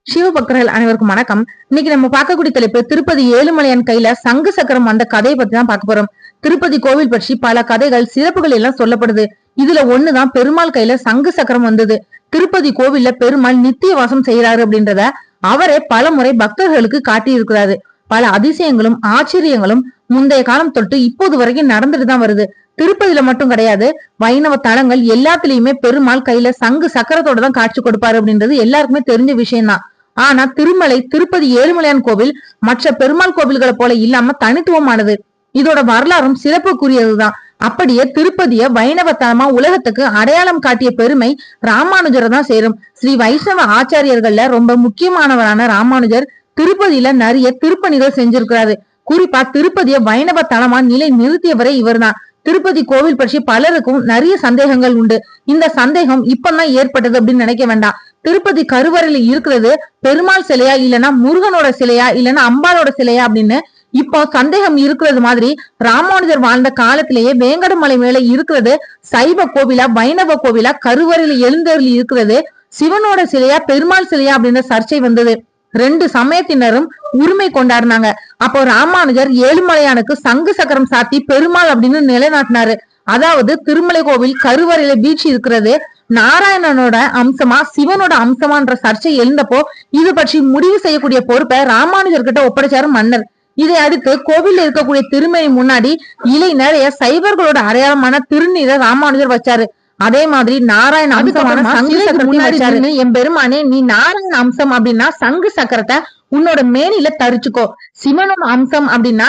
சிவபக்தர்கள் அனைவருக்கும் வணக்கம். இன்னைக்கு நம்ம பார்க்கக்கூடிய தலைப்பு திருப்பதி ஏழுமலையான் கையில சங்கு சக்கரம் வந்த கதையை பத்தி தான் பார்க்க போறோம். திருப்பதி கோவில் பற்றி பல கதைகள் சிறப்புகள் எல்லாம் சொல்லப்படுது. இதுல ஒண்ணுதான் பெருமாள் கையில சங்கு சக்கரம் வந்தது. திருப்பதி கோவில்ல பெருமாள் நித்திய வாசம் செய்யறாரு அப்படின்றத அவரே பல முறை பக்தர்களுக்கு காட்டி இருக்கிறாரு. பல அதிசயங்களும் ஆச்சரியங்களும் முந்தைய காலம் தொட்டு இப்போது வரைக்கும் நடந்துட்டு தான் வருது. திருப்பதியில மட்டும் கிடையாது, வைணவ தலங்கள் எல்லாத்துலயுமே பெருமாள் கையில சங்கு சக்கரத்தோட தான் காட்சி கொடுப்பாரு அப்படின்றது எல்லாருக்குமே தெரிஞ்ச விஷயம்தான். ஆனா திருப்பதி ஏழுமலையான் கோவில் மற்ற பெருமாள் கோவில்களை போல இல்லாம தனித்துவமானது. இதோட வரலாறும் சிறப்புக்குரியதுதான். அப்படியே திருப்பதிய வைணவ தலமா உலகத்துக்கு அடையாளம் காட்டிய பெருமை ராமானுஜரை தான் சேரும். ஸ்ரீ வைஷ்ணவ ஆச்சாரியர்கள்ல ரொம்ப முக்கியமானவரான ராமானுஜர் திருப்பதியில நிறைய திருப்பணிகள் செஞ்சிருக்கிறாரு. குறிப்பா திருப்பதிய வைணவ தலமா நிலை நிறுத்தியவரே இவர்தான். திருப்பதி கோவில் பற்றி பலருக்கும் நிறைய சந்தேகங்கள் உண்டு. இந்த சந்தேகம் இப்பதான் ஏற்பட்டது அப்படின்னு நினைக்க வேண்டாம். திருப்பதி கருவறையில இருக்கிறது பெருமாள் சிலையா இல்லைன்னா முருகனோட சிலையா இல்லைன்னா அம்பாலோட சிலையா அப்படின்னு இப்போ சந்தேகம் இருக்கிறது மாதிரி ராமானுஜர் வாழ்ந்த காலத்திலேயே வேங்கடமலை மேல இருக்கிறது சைவ கோவிலா வைணவ கோவிலா, கருவறையில எழுந்தருளி இருக்கிறது சிவனோட சிலையா பெருமாள் சிலையா அப்படின்ற சர்ச்சை வந்தது. ரெண்டு சமயத்தினரும் உரிமை கொண்டாடினாங்க. அப்போ ராமானுஜர் ஏழுமலையானுக்கு சங்கு சக்கரம் சாத்தி பெருமாள் அப்படின்னு நிலைநாட்டினாரு. அதாவது திருமலை கோவில் கருவறையில வீழ்ச்சி இருக்கிறது நாராயணனோட அம்சமா சிவனோட அம்சமான்ற சர்ச்சை எழுந்தப்போ இது பற்றி முடிவு செய்யக்கூடிய பொறுப்பை ராமானுஜர் கிட்ட ஒப்படைச்சாரு மன்னர். இதை அடுத்து கோவில் இருக்கக்கூடிய திருமணி முன்னாடி இலை நிறைய சைவர்களோட அடையாளமான திருநீரை ராமானுஜர் வச்சாரு. அதே மாதிரி நாராயண அம்சமான சங்கு சக்கரத்தை என் பெருமானே, நீ நாராயண அம்சம் அப்படின்னா சங்கு சக்கரத்தை உன்னோட மேனில தரிச்சுக்கோ, சிவனோட அம்சம் அப்படின்னா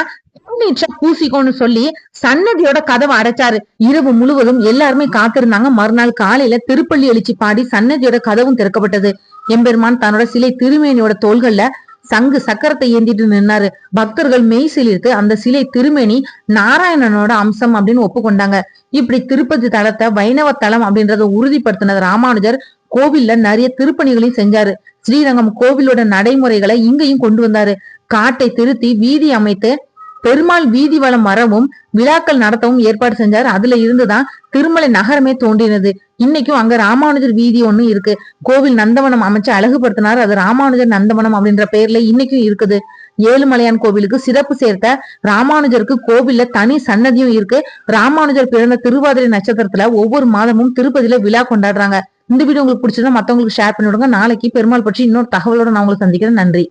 பூசிக்கோன்னு சொல்லி சன்னதியோட கதவை அடைச்சாரு. இரவு முழுவதும் எல்லாருமே காத்திருந்தாங்க. மறுநாள் காலையில திருப்பள்ளி எழுச்சி பாடி சன்னதியோட கதவும் திறக்கப்பட்டது. எம்பெருமான் தன்னோட சிலை திருமேனியோட தோள்கள்ல சங்கு சக்கரத்தை ஏந்திட்டு நின்னாரு. பக்தர்கள் மெய் சிலிர்த்து அந்த சிலை திருமேனி நாராயணனோட அம்சம் அப்படின்னு ஒப்புக்கொண்டாங்க. இப்படி திருப்பதி தலத்தை வைணவ தலம் அப்படின்றத உறுதிப்படுத்தினது ராமானுஜர் கோவில்ல நிறைய திருப்பணிகளையும் செஞ்சாரு. ஸ்ரீரங்கம் கோவிலோட நடைமுறைகளை இங்கேயும் கொண்டு வந்தாரு. காட்டை திருத்தி வீதி அமைத்து பெருமாள் வீதி வளம் வரவும் விழாக்கள் நடத்தவும் ஏற்பாடு செஞ்சாரு. அதுல இருந்துதான் திருமலை நகரமே தோன்றினது. இன்னைக்கும் அங்க ராமானுஜர் வீதி ஒண்ணு இருக்கு. கோவில் நந்தவனம் அமைச்சு அழகுபடுத்தினாரு. அது ராமானுஜர் நந்தவனம் அப்படின்ற பெயர்ல இன்னைக்கும் இருக்குது. ஏழுமலையான் கோவிலுக்கு சிறப்பு சேர்த்த ராமானுஜருக்கு கோவில்ல தனி சன்னதியும் இருக்கு. ராமானுஜர் பிறந்த திருவாதிரை நட்சத்திரத்துல ஒவ்வொரு மாதமும் திருப்பதியில விழா கொண்டாடுறாங்க. இந்த வீடியோ உங்களுக்கு பிடிச்சதா மத்தவங்களுக்கு ஷேர் பண்ணி விடுங்க. நாளைக்கு பெருமாள் பற்றி இன்னொரு தகவலோட நான் உங்களுக்கு சந்திக்கிறேன். நன்றி.